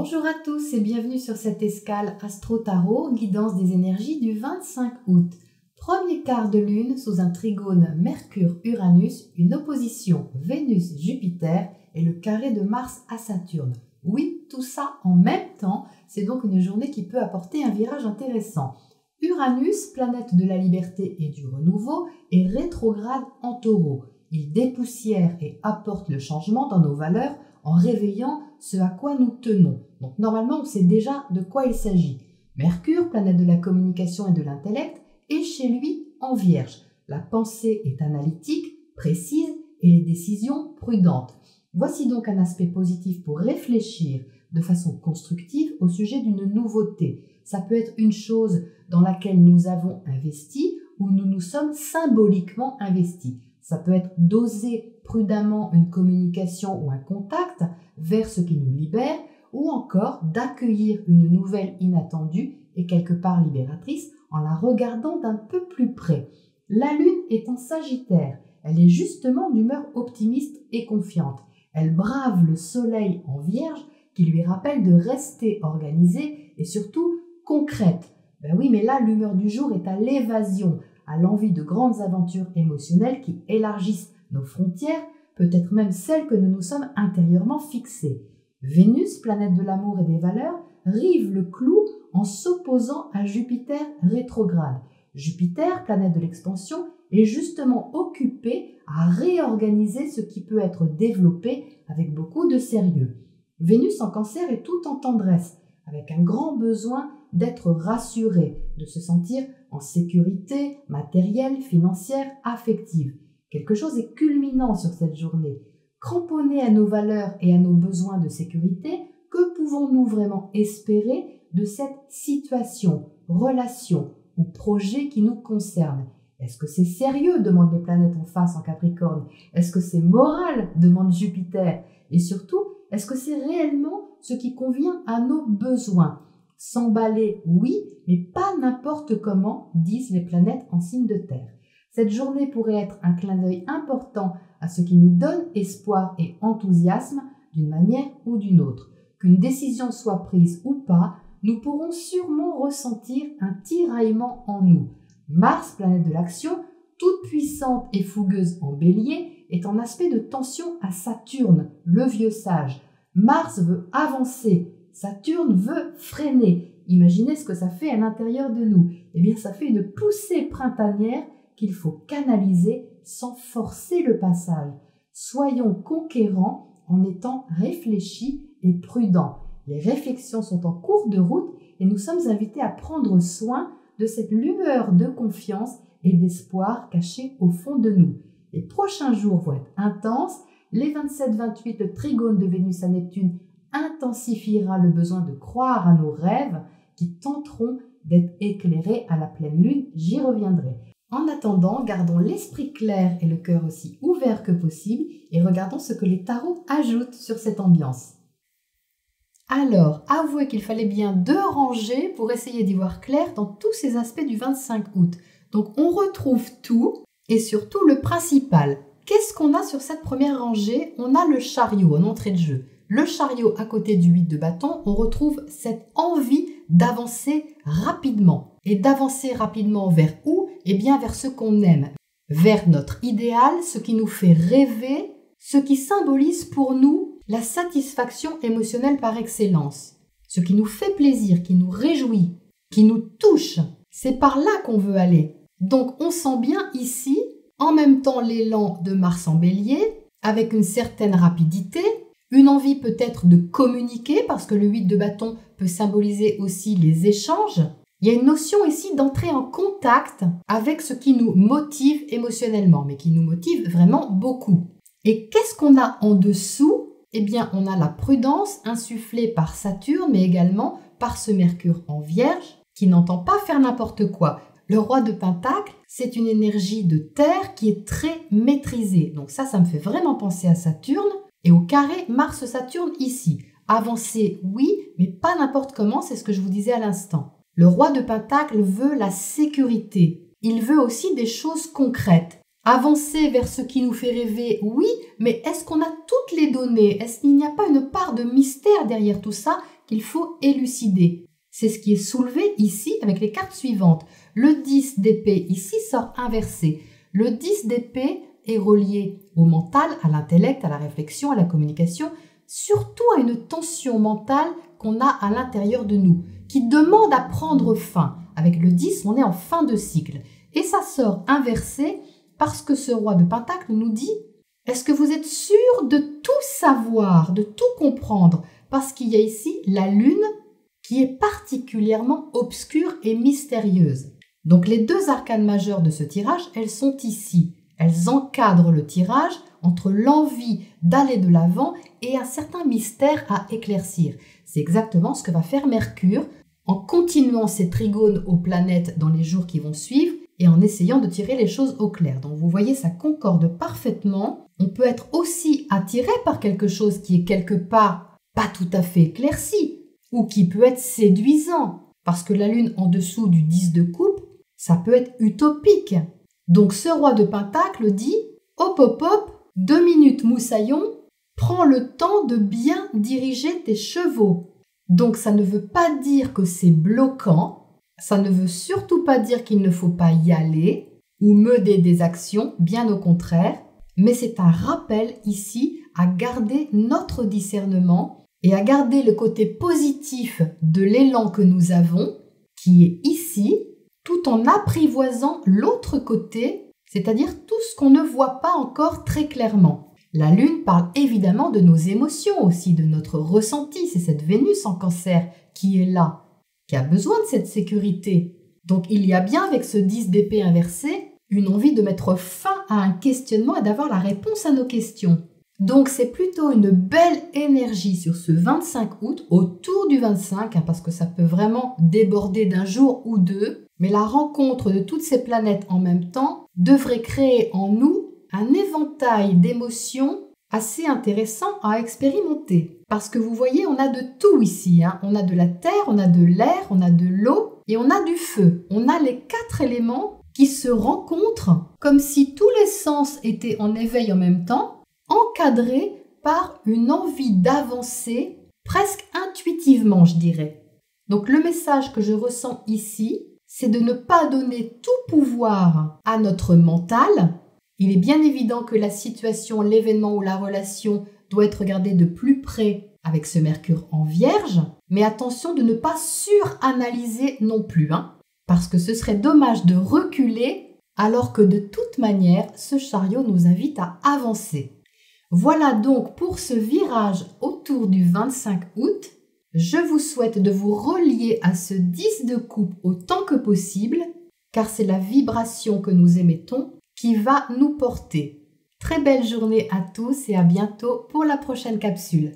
Bonjour à tous et bienvenue sur cette escale Astro Tarot, guidance des énergies du 25 août. Premier quart de lune sous un trigone Mercure-Uranus, une opposition Vénus-Jupiter et le carré de Mars à Saturne. Oui, tout ça en même temps, c'est donc une journée qui peut apporter un virage intéressant. Uranus, planète de la liberté et du renouveau, est rétrograde en Taureau. Il dépoussière et apporte le changement dans nos valeurs en réveillant ce à quoi nous tenons. Donc normalement, on sait déjà de quoi il s'agit. Mercure, planète de la communication et de l'intellect, est chez lui en Vierge. La pensée est analytique, précise et les décisions prudentes. Voici donc un aspect positif pour réfléchir de façon constructive au sujet d'une nouveauté. Ça peut être une chose dans laquelle nous avons investi ou nous nous sommes symboliquement investis. Ça peut être d'oser prudemment une communication ou un contact vers ce qui nous libère ou encore d'accueillir une nouvelle inattendue et quelque part libératrice en la regardant d'un peu plus près. La lune est en Sagittaire. Elle est justement d'humeur optimiste et confiante. Elle brave le soleil en Vierge qui lui rappelle de rester organisée et surtout concrète. Ben oui, mais là, l'humeur du jour est à l'évasion, à l'envie de grandes aventures émotionnelles qui élargissent nos frontières, peut-être même celles que nous nous sommes intérieurement fixées. Vénus, planète de l'amour et des valeurs, rive le clou en s'opposant à Jupiter rétrograde. Jupiter, planète de l'expansion, est justement occupé à réorganiser ce qui peut être développé avec beaucoup de sérieux. Vénus en Cancer est tout en tendresse, avec un grand besoin d'être rassuré, de se sentir en sécurité matérielle, financière, affective. Quelque chose est culminant sur cette journée. Cramponnés à nos valeurs et à nos besoins de sécurité, que pouvons-nous vraiment espérer de cette situation, relation ou projet qui nous concerne? Est-ce que c'est sérieux, demandent les planètes en face en Capricorne? Est-ce que c'est moral, demande Jupiter? Et surtout, est-ce que c'est réellement ce qui convient à nos besoins? S'emballer, oui, mais pas n'importe comment, disent les planètes en signe de terre. Cette journée pourrait être un clin d'œil important à ce qui nous donne espoir et enthousiasme d'une manière ou d'une autre. Qu'une décision soit prise ou pas, nous pourrons sûrement ressentir un tiraillement en nous. Mars, planète de l'action, toute puissante et fougueuse en bélier, est en aspect de tension à Saturne, le vieux sage. Mars veut avancer, Saturne veut freiner. Imaginez ce que ça fait à l'intérieur de nous. Eh bien, ça fait une poussée printanière qu'il faut canaliser sans forcer le passage. Soyons conquérants en étant réfléchis et prudents. Les réflexions sont en cours de route et nous sommes invités à prendre soin de cette lueur de confiance et d'espoir cachée au fond de nous. Les prochains jours vont être intenses. Les 27-28, le trigone de Vénus à Neptune intensifiera le besoin de croire à nos rêves qui tenteront d'être éclairés à la pleine lune. J'y reviendrai. En attendant, gardons l'esprit clair et le cœur aussi ouvert que possible et regardons ce que les tarots ajoutent sur cette ambiance. Alors, avouez qu'il fallait bien 2 rangées pour essayer d'y voir clair dans tous ces aspects du 25 août. Donc, on retrouve tout et surtout le principal. Qu'est-ce qu'on a sur cette première rangée? On a le chariot en entrée de jeu. Le chariot à côté du 8 de bâton, on retrouve cette envie d'avancer rapidement. Et d'avancer rapidement vers où? Eh bien vers ce qu'on aime, vers notre idéal, ce qui nous fait rêver, ce qui symbolise pour nous la satisfaction émotionnelle par excellence. Ce qui nous fait plaisir, qui nous réjouit, qui nous touche. C'est par là qu'on veut aller. Donc on sent bien ici, en même temps l'élan de Mars en Bélier, avec une certaine rapidité, une envie peut-être de communiquer, parce que le 8 de bâton peut symboliser aussi les échanges. Il y a une notion ici d'entrer en contact avec ce qui nous motive émotionnellement, mais qui nous motive vraiment beaucoup. Et qu'est-ce qu'on a en dessous? Eh bien, on a la prudence insufflée par Saturne, mais également par ce Mercure en Vierge, qui n'entend pas faire n'importe quoi. Le roi de Pentacle, c'est une énergie de terre qui est très maîtrisée. Donc ça me fait vraiment penser à Saturne. Et au carré, Mars-Saturne ici. Avancer, oui, mais pas n'importe comment, c'est ce que je vous disais à l'instant. Le roi de Pentacle veut la sécurité. Il veut aussi des choses concrètes. Avancer vers ce qui nous fait rêver, oui, mais est-ce qu'on a toutes les données? Est-ce qu'il n'y a pas une part de mystère derrière tout ça qu'il faut élucider. C'est ce qui est soulevé ici avec les cartes suivantes. Le 10 d'épée ici sort inversé. Le 10 d'épée est relié au mental, à l'intellect, à la réflexion, à la communication, surtout à une tension mentale qu'on a à l'intérieur de nous, qui demande à prendre fin. Avec le 10, on est en fin de cycle. Et ça sort inversé parce que ce roi de Pentacle nous dit « Est-ce que vous êtes sûr de tout savoir, de tout comprendre ?» Parce qu'il y a ici la lune qui est particulièrement obscure et mystérieuse. Donc les deux arcanes majeures de ce tirage, elles sont ici. Elles encadrent le tirage entre l'envie d'aller de l'avant et un certain mystère à éclaircir. C'est exactement ce que va faire Mercure en continuant ses trigones aux planètes dans les jours qui vont suivre et en essayant de tirer les choses au clair. Donc vous voyez, ça concorde parfaitement. On peut être aussi attiré par quelque chose qui est quelque part pas tout à fait éclairci ou qui peut être séduisant parce que la lune en dessous du 10 de coupe, ça peut être utopique. Donc ce roi de Pentacle dit « Hop, hop, hop, 2 minutes moussaillon, prends le temps de bien diriger tes chevaux. » Donc ça ne veut pas dire que c'est bloquant, ça ne veut surtout pas dire qu'il ne faut pas y aller ou mener des actions, bien au contraire, mais c'est un rappel ici à garder notre discernement et à garder le côté positif de l'élan que nous avons, qui est ici, tout en apprivoisant l'autre côté, c'est-à-dire tout ce qu'on ne voit pas encore très clairement. La Lune parle évidemment de nos émotions aussi, de notre ressenti. C'est cette Vénus en Cancer qui est là, qui a besoin de cette sécurité. Donc il y a bien avec ce 10 d'épée inversé une envie de mettre fin à un questionnement et d'avoir la réponse à nos questions. Donc c'est plutôt une belle énergie sur ce 25 août, autour du 25, parce que ça peut vraiment déborder d'un jour ou deux. Mais la rencontre de toutes ces planètes en même temps devrait créer en nous un éventail d'émotions assez intéressant à expérimenter. Parce que vous voyez, on a de tout ici. On a de la terre, on a de l'air, on a de l'eau et on a du feu. On a les 4 éléments qui se rencontrent comme si tous les sens étaient en éveil en même temps, encadrés par une envie d'avancer presque intuitivement, je dirais. Donc le message que je ressens ici, c'est de ne pas donner tout pouvoir à notre mental. Il est bien évident que la situation, l'événement ou la relation doit être regardée de plus près avec ce Mercure en Vierge, mais attention de ne pas suranalyser non plus, parce que ce serait dommage de reculer alors que de toute manière, ce chariot nous invite à avancer. Voilà donc pour ce virage autour du 25 août. Je vous souhaite de vous relier à ce 10 de coupe autant que possible, car c'est la vibration que nous émettons qui va nous porter. Très belle journée à tous et à bientôt pour la prochaine capsule.